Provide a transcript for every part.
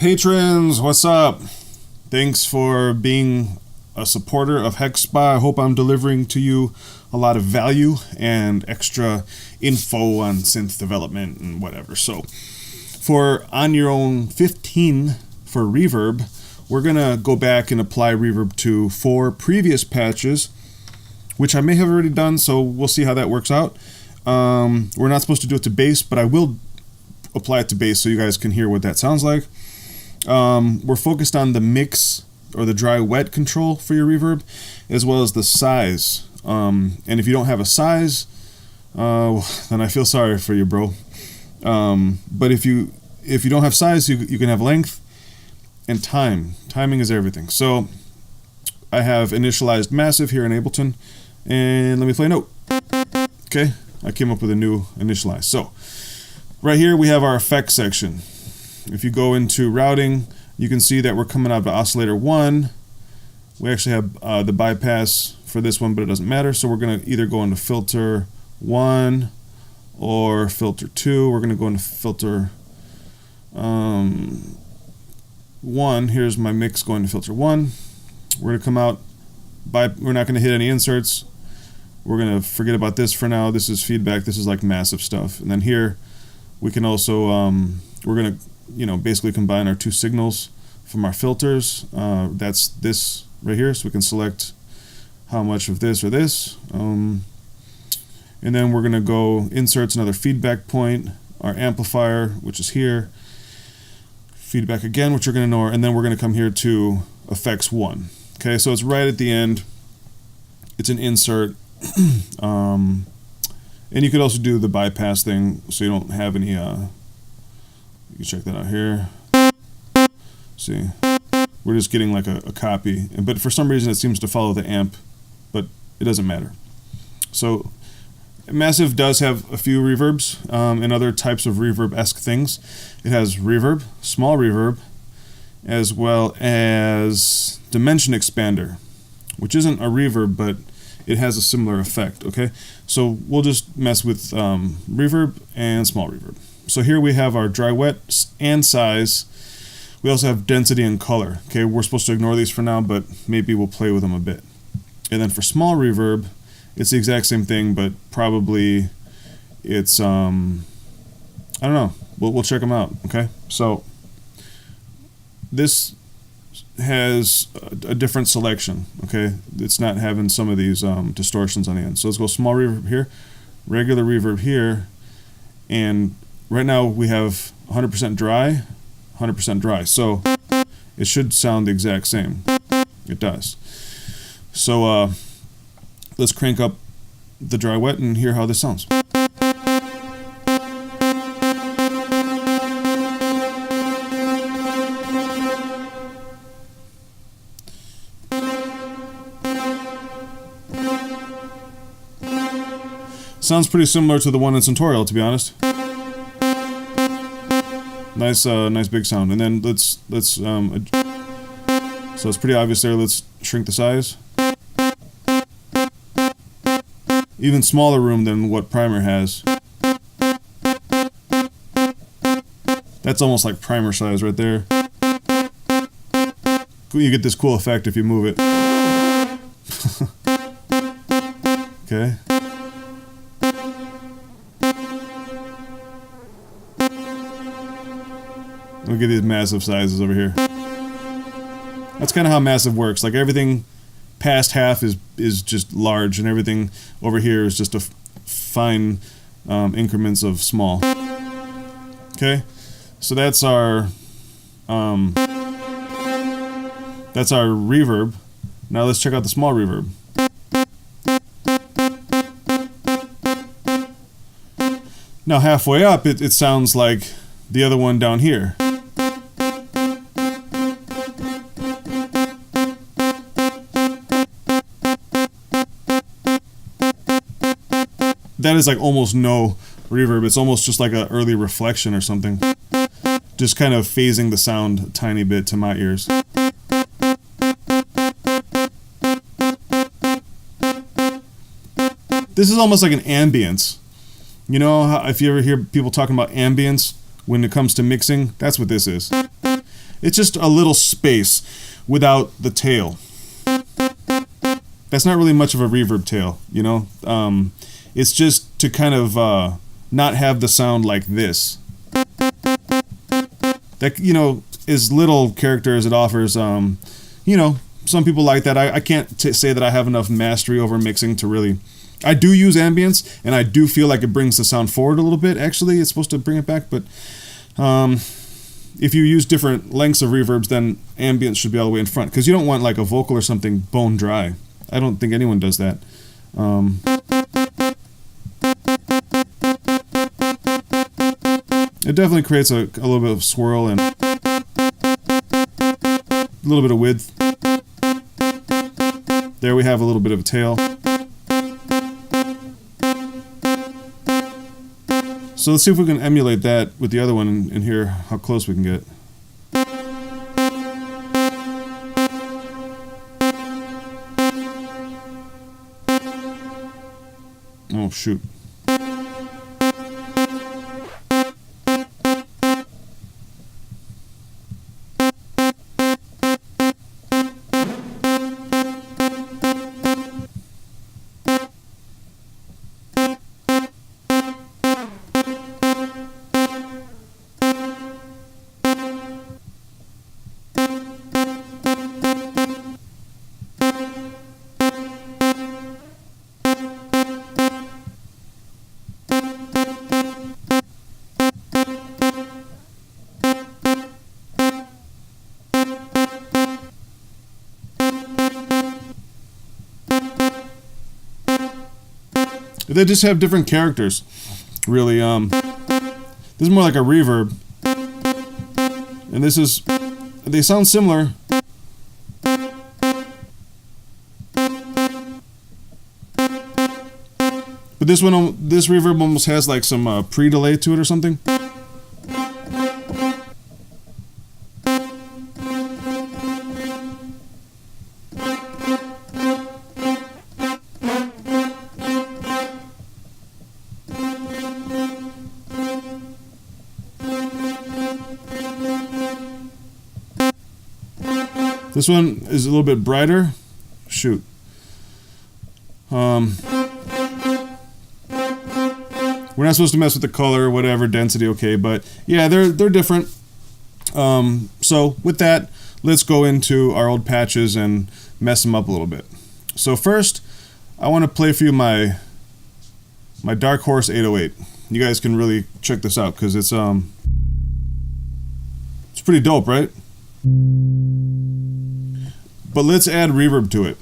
Patrons, what's up? Thanks for being a supporter of Hexspa. I hope I'm delivering to you a lot of value and extra info on synth development and whatever. So, for On Your Own 15 for reverb, we're going to go back and apply reverb to 4 previous patches, which I may have already done, so we'll see how that works out. We're not supposed to do it to bass, but I will apply it to bass so you guys can hear what that sounds like. We're focused on the mix or the dry-wet control for your reverb, as well as the size. And if you don't have a size, then I feel sorry for you, bro. But if you don't have size, you can have length and time. Timing is everything. So I have initialized massive here in Ableton, and let me play a note. Okay, I came up with a new initialize. So right here we have our effects section. If you go into routing, you can see that we're coming out of oscillator 1. We actually have the bypass for this one, but it doesn't matter. So we're going to either go into filter 1 or filter 2. We're going to go into filter 1. Here's my mix going to filter 1. We're going to come out we're not going to hit any inserts. We're going to forget about this for now. This is feedback. This is like massive stuff. And then here we can also we're going to basically combine our 2 signals from our filters. That's this right here, so we can select how much of this or this. And then we're going to go inserts, another feedback point, our amplifier, which is here, feedback again, which you're going to ignore, and then we're going to come here to effects 1. Okay, so it's right at the end. It's an insert. And you could also do the bypass thing, so you don't have any you can check that out here. See, we're just getting like a copy, but for some reason it seems to follow the amp, but it doesn't matter. So Massive does have a few reverbs and other types of reverb-esque things. It has reverb, small reverb, as well as dimension expander, which isn't a reverb, but it has a similar effect, okay? So we'll just mess with reverb and small reverb. So here we have our dry wet and size. We also have density and color. Okay, we're supposed to ignore these for now, but maybe we'll play with them a bit. And then for small reverb, it's the exact same thing, but probably it's I don't know. We'll check them out. Okay, so this has a different selection. Okay, it's not having some of these distortions on the end. So let's go small reverb here, regular reverb here, and right now we have 100% dry, 100% dry. So it should sound the exact same. It does. So let's crank up the dry wet and hear how this sounds. Sounds pretty similar to the one in Centaurial, to be honest. Nice, nice big sound. And then let's so it's pretty obvious there. Let's shrink the size. Even smaller room than what Primer has. That's almost like Primer size right there. You get this cool effect if you move it. Okay. Look at these massive sizes over here. That's kind of how Massive works. Like everything past half is just large, and everything over here is just a fine increments of small. Okay, so that's our reverb. Now let's check out the small reverb. Now halfway up, it sounds like the other one down here. That is like almost no reverb. It's almost just like an early reflection or something. Just kind of phasing the sound a tiny bit to my ears. This is almost like an ambience. You know, how, if you ever hear people talking about ambience when it comes to mixing, that's what this is. It's just a little space without the tail. That's not really much of a reverb tail, you know? It's just to kind of not have the sound like this. That, you know, is little character as it offers. You know, some people like that. I can't say that I have enough mastery over mixing to really... I do use ambience, and I do feel like it brings the sound forward a little bit. Actually, it's supposed to bring it back, but if you use different lengths of reverbs, then ambience should be all the way in front, because you don't want like a vocal or something bone dry. I don't think anyone does that. It definitely creates a little bit of swirl and a little bit of width. There we have a little bit of a tail. So let's see if we can emulate that with the other one and hear how close we can get. Oh, shoot. They just have different characters, really. This is more like a reverb, and this is, they sound similar. But this one, this reverb almost has like some pre-delay to it or something. This one is a little bit brighter. Shoot. We're not supposed to mess with the color, whatever, density, okay, but yeah, they're different. So with that, let's go into our old patches and mess them up a little bit. So first, I want to play for you my Dark Horse 808. You guys can really check this out because it's pretty dope, right? But let's add reverb to it.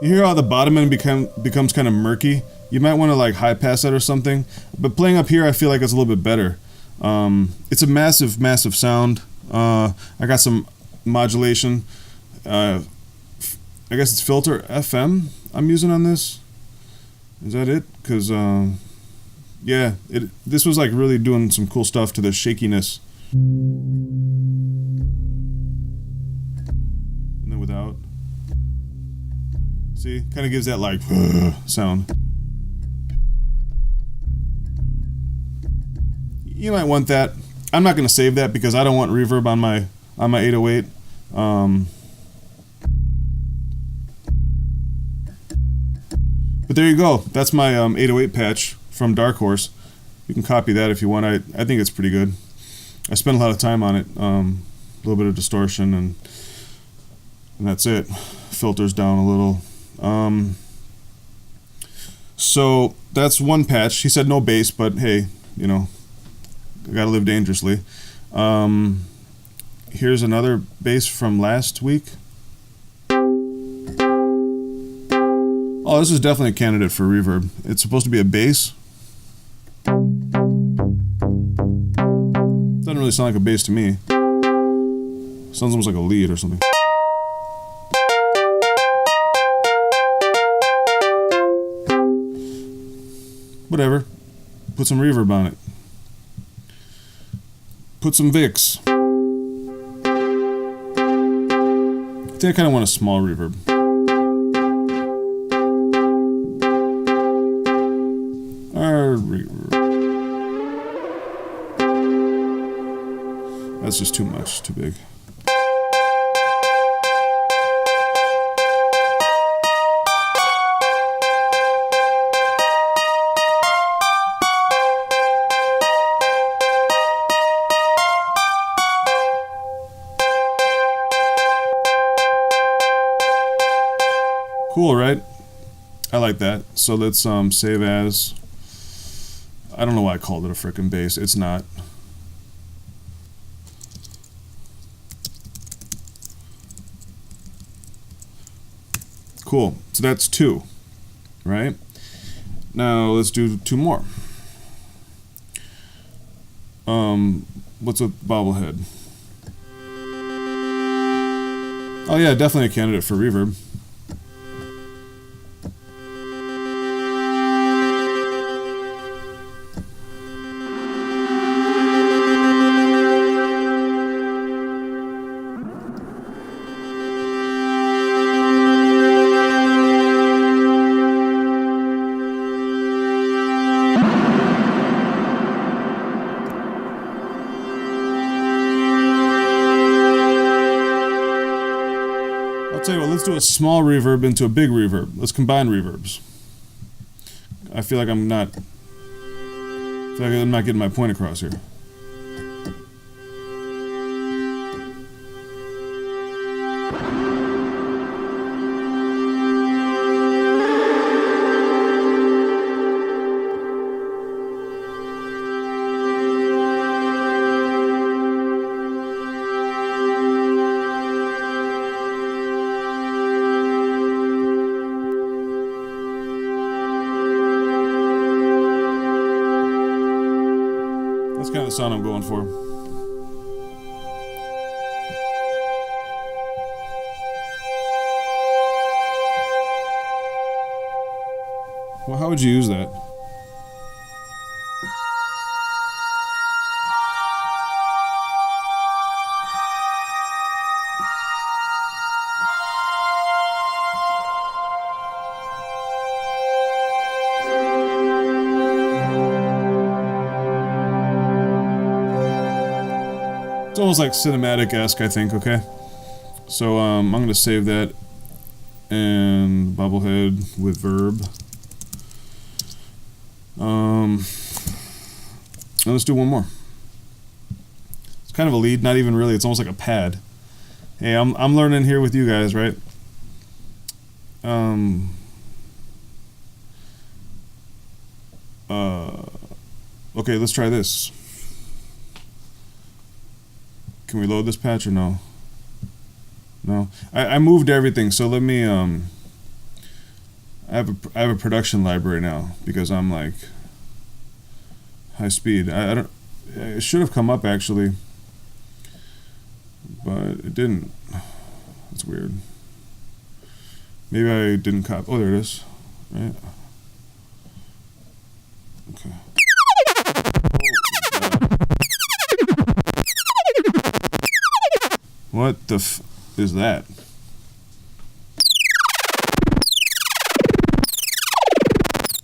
You hear how the bottom end becomes kind of murky? You might want to like high pass that or something. But playing up here, I feel like it's a little bit better. It's a massive, massive sound. I got some modulation. I guess it's filter FM I'm using on this. Is that it? Because, yeah, this was like really doing some cool stuff to the shakiness. And then without. See, kind of gives that like sound. You might want that. I'm not going to save that because I don't want reverb on my 808. But there you go. That's my 808 patch from Dark Horse. You can copy that if you want. I think it's pretty good. I spent a lot of time on it. A little bit of distortion and that's it. Filters down a little. So that's one patch. He said no bass, but hey, you know, I gotta live dangerously. Here's another bass from last week. Oh, this is definitely a candidate for reverb. It's supposed to be a bass. Doesn't really sound like a bass to me. Sounds almost like a lead or something. Whatever. Put some reverb on it. Put some Vicks. I think I kind of want a small reverb. Or reverb. That's just too much, too big. Cool, right? I like that. So let's save as. I don't know why I called it a frickin' bass. It's not. Cool. So that's 2, right? Now let's do 2 more. What's a bobblehead? Oh yeah, definitely a candidate for reverb. Tell you what, let's do a small reverb into a big reverb. Let's combine reverbs. I feel like I'm not getting my point across here. That's kind of the sound I'm going for. Well, how would you use that? It's almost like cinematic-esque, I think, okay? So, I'm going to save that and bobblehead with verb. And let's do one more. It's kind of a lead, not even really, it's almost like a pad. Hey, I'm learning here with you guys, right? Okay, let's try this. Can we load this patch or no? No. I moved everything, so let me I have a production library now because I'm like high speed. I don't. It should have come up actually, but it didn't. That's weird. Maybe I didn't copy. Oh, there it is. Right. Okay. What the f is that?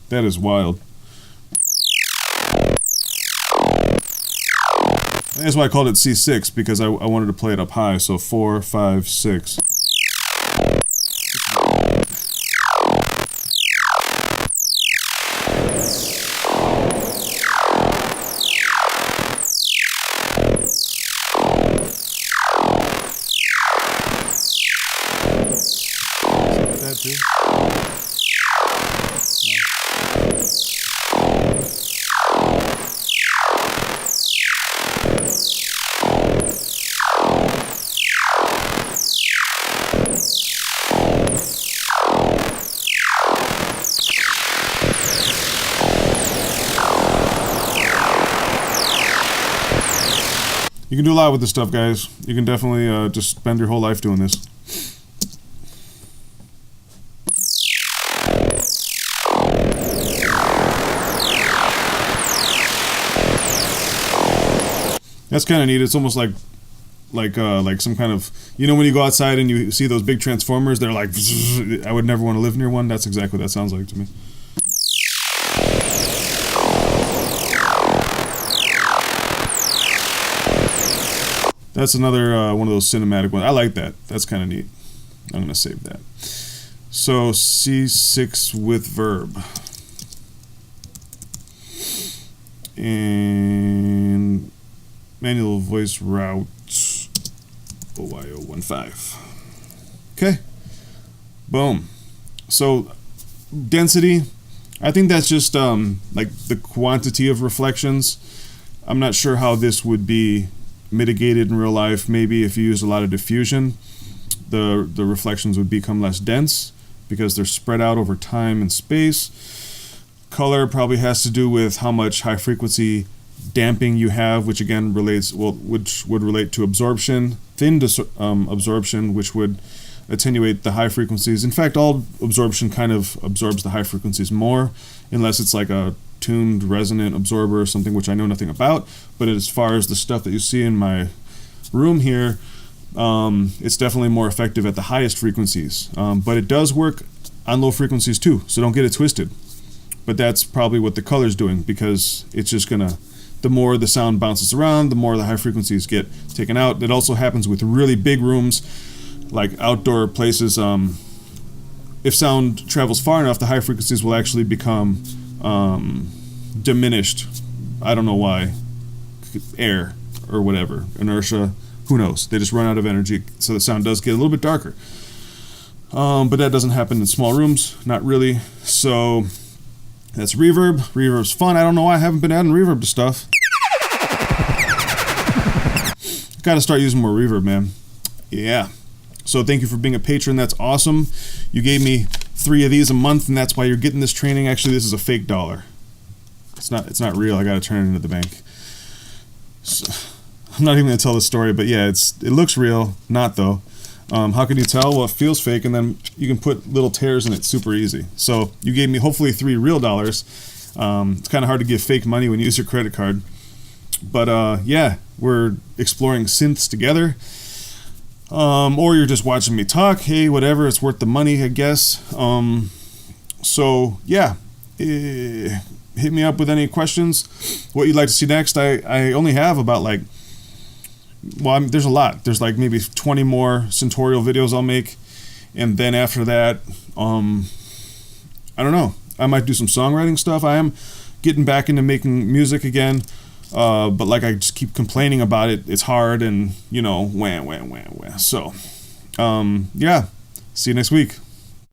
That is wild. That's why I called it C6, because I wanted to play it up high, so 4, 5, 6. That too? You can do a lot with this stuff, guys. You can definitely just spend your whole life doing this. That's kind of neat. It's almost like some kind of, you know, when you go outside and you see those big transformers, they're like, I would never want to live near one. That's exactly what that sounds like to me. That's another one of those cinematic ones. I like that. That's kind of neat. I'm going to save that. So C6 with verb. And manual voice route OYO15. Okay. Boom. So density, I think that's just like the quantity of reflections. I'm not sure how this would be mitigated in real life. Maybe if you use a lot of diffusion, the reflections would become less dense because they're spread out over time and space. Color probably has to do with how much high frequency damping you have, which again relates, well, which would relate to absorption, thin absorption, which would attenuate the high frequencies. In fact, all absorption kind of absorbs the high frequencies more, unless it's like a tuned resonant absorber or something, which I know nothing about. But as far as the stuff that you see in my room here, it's definitely more effective at the highest frequencies. But it does work on low frequencies too, so don't get it twisted. But that's probably what the color's doing, because it's just gonna, the more the sound bounces around, the more the high frequencies get taken out. It also happens with really big rooms, like outdoor places. If sound travels far enough, the high frequencies will actually become diminished. I don't know why. Air or whatever, inertia, who knows? They just run out of energy, so the sound does get a little bit darker. But that doesn't happen in small rooms, not really. So that's reverb. Reverb's fun. I don't know why I haven't been adding reverb to stuff. Gotta start using more reverb, man. Yeah. So thank you for being a patron. That's awesome. You gave me 3 of these a month, and that's why you're getting this training. Actually, this is a fake dollar. It's not real. I gotta turn it into the bank. So, I'm not even gonna tell the story, but yeah, it looks real. Not though. How can you tell? Well, it feels fake, and then you can put little tears in it super easy. So you gave me hopefully 3 real dollars. It's kind of hard to give fake money when you use your credit card. But yeah, we're exploring synths together. Or you're just watching me talk. Hey, whatever, it's worth the money, I guess. So yeah, hit me up with any questions. What you'd like to see next? I only have about like, well, there's a lot. There's like maybe 20 more Syntorial videos I'll make, and then after that, I don't know. I might do some songwriting stuff. I am getting back into making music again, but like I just keep complaining about it. It's hard, and you know, wah. So, yeah. See you next week.